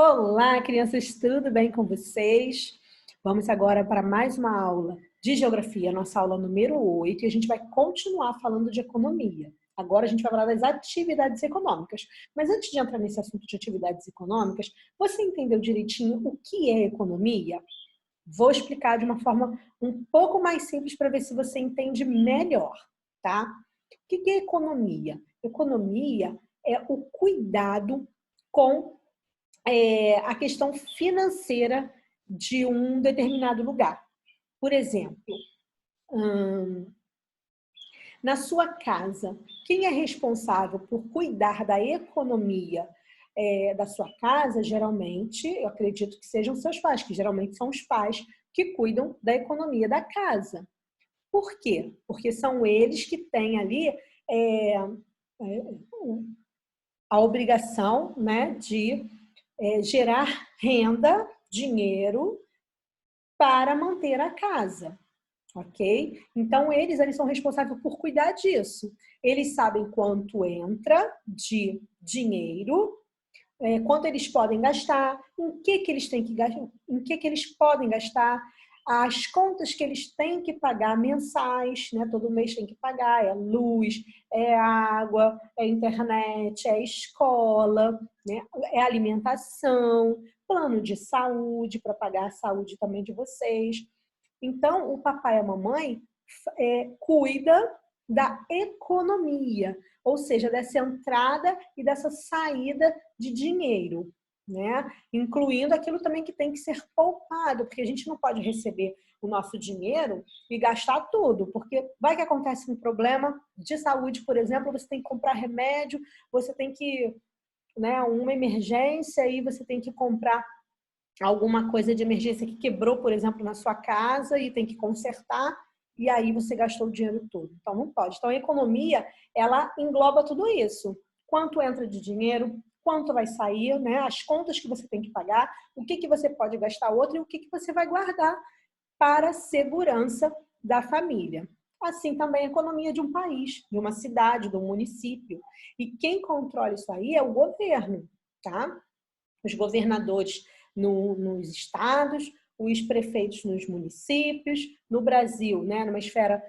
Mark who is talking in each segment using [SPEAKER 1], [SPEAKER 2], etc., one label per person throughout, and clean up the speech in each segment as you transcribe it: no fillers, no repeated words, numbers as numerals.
[SPEAKER 1] Olá, crianças, tudo bem com vocês? Vamos agora para mais uma aula de geografia, nossa aula número 8, e a gente vai continuar falando de economia. Agora a gente vai falar das atividades econômicas. Mas antes de entrar nesse assunto de atividades econômicas, você entendeu direitinho o que é economia? Vou explicar de uma forma um pouco mais simples para ver se você entende melhor, tá? O que é economia? Economia é o cuidado com a questão financeira de um determinado lugar. Por exemplo, na sua casa, quem é responsável por cuidar da economia da sua casa, geralmente, eu acredito que sejam seus pais, que geralmente são os pais que cuidam da economia da casa. Por quê? Porque são eles que têm ali a obrigação, né, de gerar renda, dinheiro, para manter a casa, ok? Então, eles são responsáveis por cuidar disso. Eles sabem quanto entra de dinheiro, quanto eles podem gastar, em que eles têm que gastar, em que eles podem gastar, as contas que eles têm que pagar mensais, né? Todo mês tem que pagar, é luz, é água, é internet, é escola, né? É alimentação, plano de saúde para pagar a saúde também de vocês. Então, o papai e a mamãe cuida da economia, ou seja, dessa entrada e dessa saída de dinheiro, né? Incluindo aquilo também que tem que ser poupado, porque a gente não pode receber o nosso dinheiro e gastar tudo, porque vai que acontece um problema de saúde, por exemplo, você tem que comprar remédio, você tem que, né, uma emergência e você tem que comprar alguma coisa de emergência que quebrou, por exemplo, na sua casa e tem que consertar, e aí você gastou o dinheiro todo. Então, não pode. Então, a economia, ela engloba tudo isso. Quanto entra de dinheiro, quanto vai sair, né? As contas que você tem que pagar, o que você pode gastar outro e o que você vai guardar para a segurança da família. Assim também a economia de um país, de uma cidade, de um município. E quem controla isso aí é o governo, tá? Os governadores nos estados, os prefeitos nos municípios, no Brasil, né, numa esfera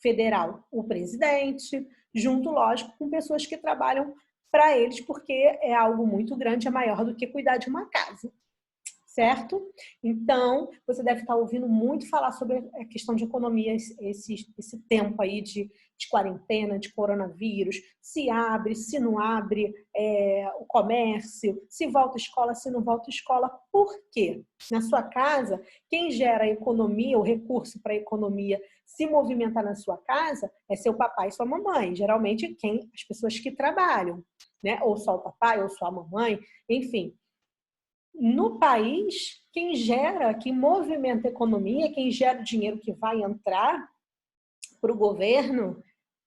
[SPEAKER 1] federal, o presidente, junto, lógico, com pessoas que trabalham para eles, porque é algo muito grande, é maior do que cuidar de uma casa. Certo? Então, você deve estar ouvindo muito falar sobre a questão de economia esse tempo aí de quarentena, de coronavírus, se abre, se não abre o comércio, se volta à escola, se não volta à escola. Por quê? Na sua casa, quem gera a economia, o recurso para a economia se movimentar na sua casa é seu papai e sua mamãe. Geralmente, as pessoas que trabalham, né? Ou só o papai, ou só a mamãe, enfim. No país, quem movimenta a economia, quem gera o dinheiro que vai entrar para o governo,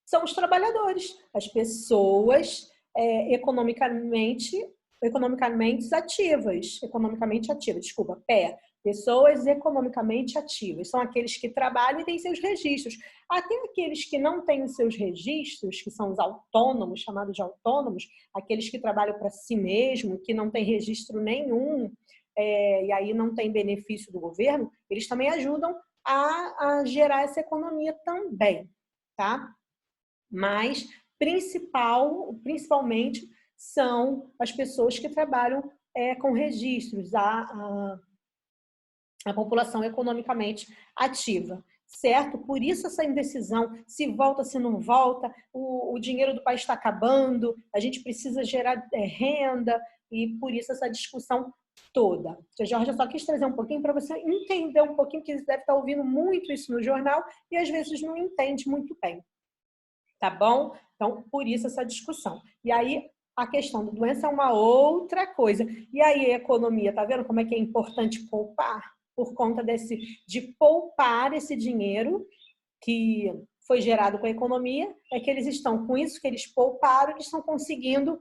[SPEAKER 1] são os trabalhadores, as pessoas economicamente ativas, desculpa, pessoas economicamente ativas, são aqueles que trabalham e têm seus registros. Até aqueles que não têm os seus registros, que são os autônomos, chamados de autônomos, aqueles que trabalham para si mesmo, que não têm registro nenhum, e aí não tem benefício do governo, eles também ajudam a gerar essa economia também, tá? Mas principalmente são as pessoas que trabalham com registros, a população economicamente ativa, certo? Por isso essa indecisão, se volta, se não volta, o dinheiro do país está acabando, a gente precisa gerar renda, e por isso essa discussão toda. A Georgia só quis trazer um pouquinho para você entender um pouquinho, porque você deve estar ouvindo muito isso no jornal e às vezes não entende muito bem. Tá bom? Então, por isso essa discussão. E aí, a questão da doença é uma outra coisa. E aí, a economia, tá vendo como é que é importante poupar? Por conta de poupar esse dinheiro que foi gerado com a economia, é que eles estão, com isso que eles pouparam, eles estão conseguindo,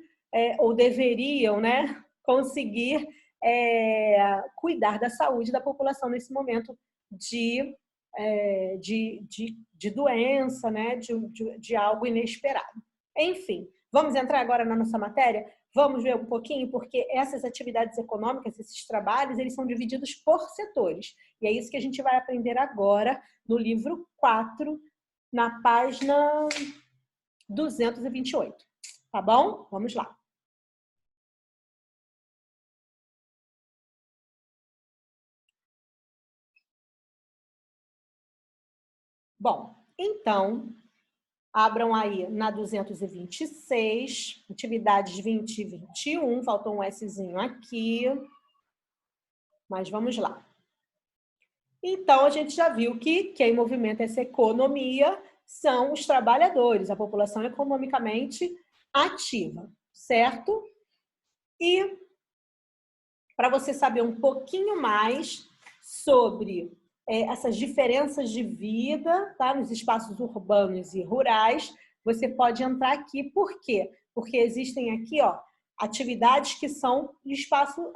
[SPEAKER 1] ou deveriam, né, conseguir cuidar da saúde da população nesse momento de doença, né? De algo inesperado. Enfim, vamos entrar agora na nossa matéria? Vamos ver um pouquinho, porque essas atividades econômicas, esses trabalhos, eles são divididos por setores. E é isso que a gente vai aprender agora no livro 4, na página 228. Tá bom? Vamos lá. Bom, então, abram aí na 226, atividades 20 e 21, faltou um Szinho aqui, mas vamos lá. Então, a gente já viu que quem movimenta essa economia são os trabalhadores, a população economicamente ativa, certo? E para você saber um pouquinho mais sobre essas diferenças de vida, tá? Nos espaços urbanos e rurais, você pode entrar aqui. Por quê? Porque existem aqui, ó, atividades que são de espaço,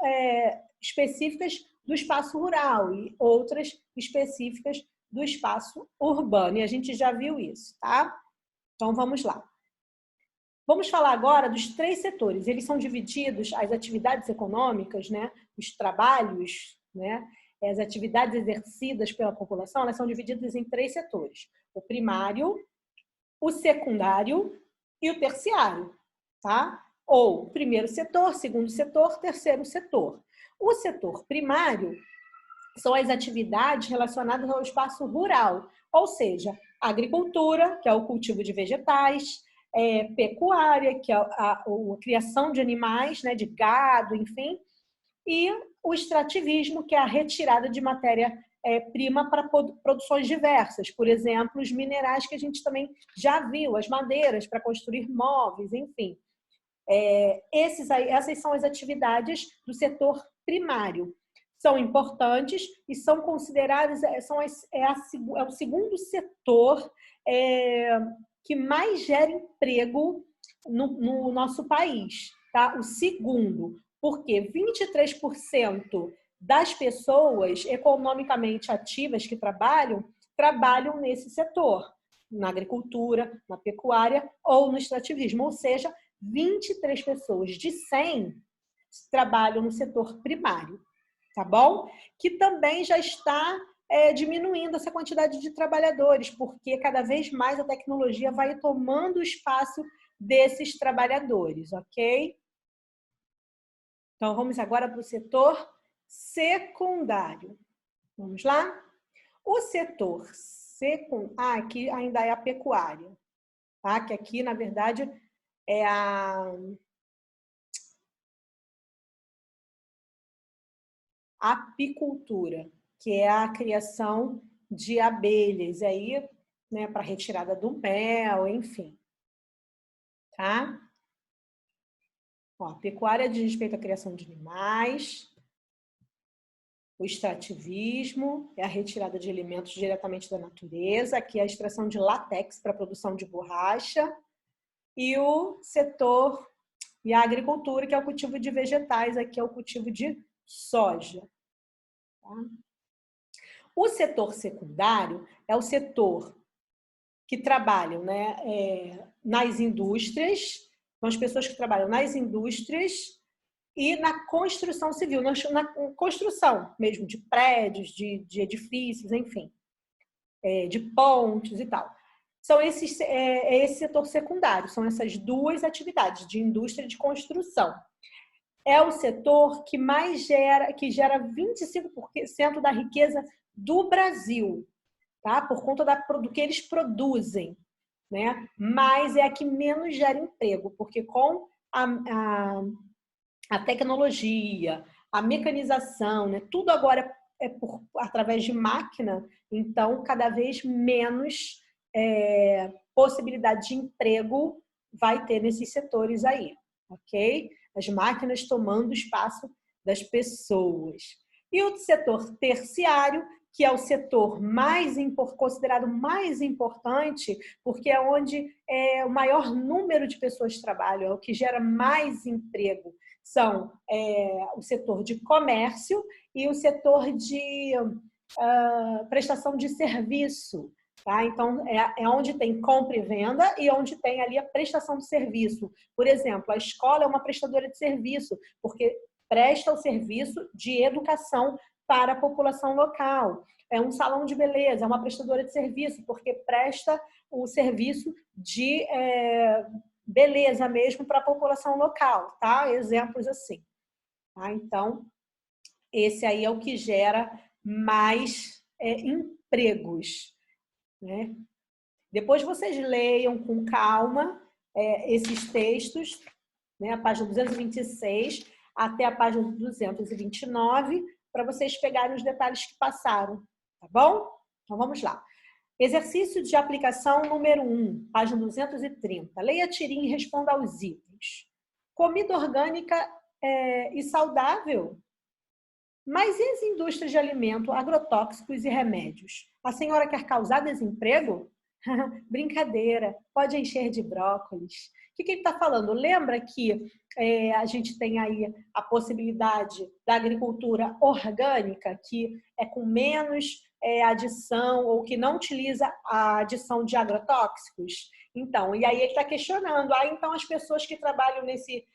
[SPEAKER 1] específicas do espaço rural e outras específicas do espaço urbano. E a gente já viu isso, tá? Então, vamos lá. Vamos falar agora dos 3 setores. Eles são divididos, as atividades econômicas, né, os trabalhos, né, as atividades exercidas pela população, elas são divididas em 3 setores. O primário, o secundário e o terciário, tá? Ou primeiro setor, segundo setor, terceiro setor. O setor primário são as atividades relacionadas ao espaço rural, ou seja, agricultura, que é o cultivo de vegetais, pecuária, que é a criação de animais, né, de gado, enfim, e o extrativismo, que é a retirada de matéria-prima para produções diversas, por exemplo, os minerais que a gente também já viu, as madeiras para construir móveis, enfim. Essas são as atividades do setor primário. São importantes e são consideradas, é o segundo setor que mais gera emprego no nosso país, tá? O segundo, porque 23% das pessoas economicamente ativas que trabalham nesse setor, na agricultura, na pecuária ou no extrativismo, ou seja, 23 pessoas de 100 trabalham no setor primário, tá bom? Que também já está diminuindo essa quantidade de trabalhadores, porque cada vez mais a tecnologia vai tomando o espaço desses trabalhadores, ok? Então, vamos agora para o setor secundário. Vamos lá? O setor secundário... aqui ainda é a pecuária, tá? Que aqui, na verdade, é a apicultura, que é a criação de abelhas, aí, né, para retirada do mel, enfim. Tá? Ó, a pecuária diz respeito à criação de animais, o extrativismo é a retirada de alimentos diretamente da natureza, aqui é a extração de látex para a produção de borracha, e o setor e a agricultura, que é o cultivo de vegetais, aqui é o cultivo de soja. Tá? O setor secundário é o setor que trabalham, né, nas indústrias, são as pessoas que trabalham nas indústrias e na construção civil, na construção mesmo de prédios, de edifícios, enfim, de pontes e tal. São esse setor secundário, são essas duas atividades, de indústria e de construção. É o setor que que gera 25% da riqueza do Brasil, tá? Por conta do que eles produzem, né? Mas é a que menos gera emprego, porque com a tecnologia, a mecanização, né? Tudo agora através de máquina, então cada vez menos possibilidade de emprego vai ter nesses setores aí, ok? As máquinas tomando o espaço das pessoas. E o setor terciário, que é o setor considerado mais importante, porque é onde o maior número de pessoas trabalham, é o que gera mais emprego. São o setor de comércio e o setor de prestação de serviço, Tá? Então, é onde tem compra e venda e onde tem ali a prestação de serviço. Por exemplo, a escola é uma prestadora de serviço, porque presta o serviço de educação para a população local. É um salão de beleza, é uma prestadora de serviço, porque presta o serviço de beleza mesmo para a população local, tá? Exemplos assim. Tá? Então, esse aí é o que gera mais empregos, né? Depois vocês leiam com calma esses textos, né? A página 226 até a página 229, para vocês pegarem os detalhes que passaram, tá bom? Então vamos lá. Exercício de aplicação número 1, página 230. Leia a tirinha e responda aos itens. Comida orgânica e saudável? Mas e as indústrias de alimento, agrotóxicos e remédios? A senhora quer causar desemprego? Brincadeira, pode encher de brócolis. O que ele está falando? Lembra que a gente tem aí a possibilidade da agricultura orgânica, que é com menos adição ou que não utiliza a adição de agrotóxicos? Então, e aí ele está questionando, então as pessoas que trabalham nesse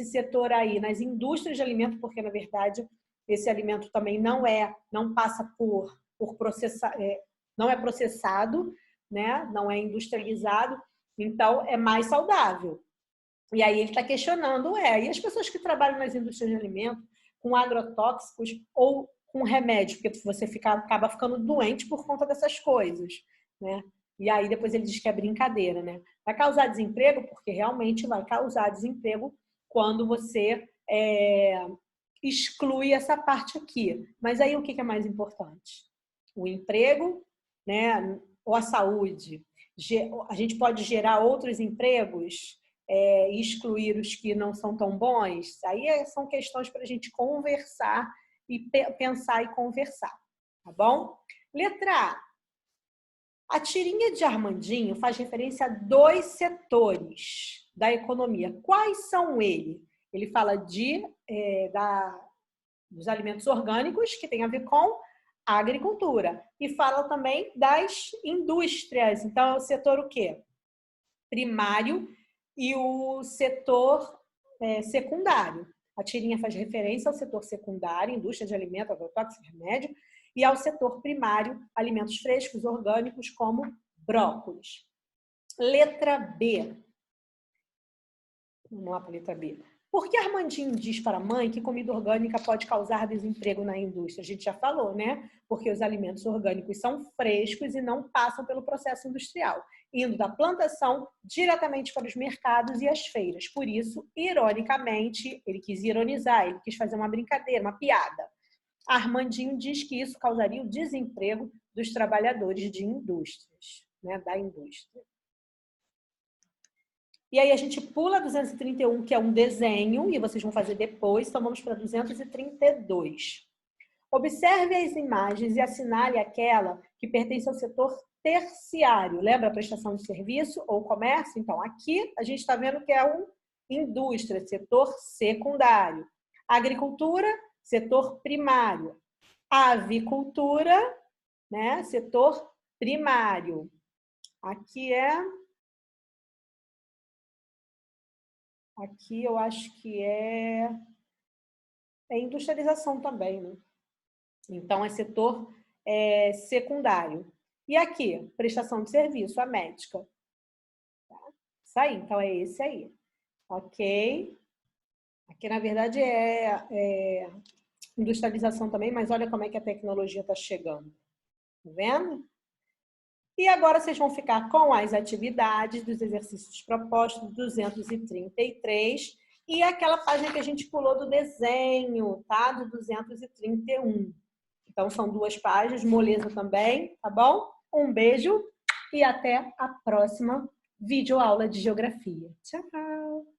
[SPEAKER 1] setor aí, nas indústrias de alimento, porque na verdade esse alimento também não passa por processar, não é processado, né? Não é industrializado, então é mais saudável. E aí ele está questionando, e as pessoas que trabalham nas indústrias de alimento com agrotóxicos ou com remédio, porque você acaba ficando doente por conta dessas coisas, né? E aí depois ele diz que é brincadeira, né? Vai causar desemprego? Porque realmente vai causar desemprego quando você exclui essa parte aqui. Mas aí o que é mais importante? O emprego, né? Ou a saúde? A gente pode gerar outros empregos e excluir os que não são tão bons? Aí são questões para a gente conversar e pensar e conversar, tá bom? Letra A. A tirinha de Armandinho faz referência a 2 setores da economia. Quais são eles? Ele fala dos alimentos orgânicos, que tem a ver com a agricultura. E fala também das indústrias. Então, é o setor o quê? Primário e o setor secundário. A tirinha faz referência ao setor secundário, indústria de alimento, agrotóxico, remédio, e ao setor primário, alimentos frescos, orgânicos, como brócolis. Letra B. Vamos lá para a letra B. Por que Armandinho diz para a mãe que comida orgânica pode causar desemprego na indústria? A gente já falou, né? Porque os alimentos orgânicos são frescos e não passam pelo processo industrial, indo da plantação diretamente para os mercados e as feiras. Por isso, ironicamente, ele quis ironizar, ele quis fazer uma brincadeira, uma piada. Armandinho diz que isso causaria o desemprego dos trabalhadores de indústrias, né? Da indústria. E aí a gente pula 231, que é um desenho, e vocês vão fazer depois, então vamos para 232. Observe as imagens e assinale aquela que pertence ao setor terciário. Lembra a prestação de serviço ou comércio? Então, aqui a gente está vendo que é uma indústria, setor secundário. Agricultura, setor primário. Avicultura, né? Setor primário. Aqui eu acho que é industrialização também, né? Então, é setor secundário. E aqui, prestação de serviço, a médica. Tá? Isso aí, então é esse aí. Ok? Aqui, na verdade, é industrialização também, mas olha como é que a tecnologia está chegando. Tá vendo? E agora vocês vão ficar com as atividades dos exercícios propostos, 233, e aquela página que a gente pulou do desenho, tá? Do 231. Então, são 2 páginas, moleza também, tá bom? Um beijo e até a próxima videoaula de geografia. Tchau!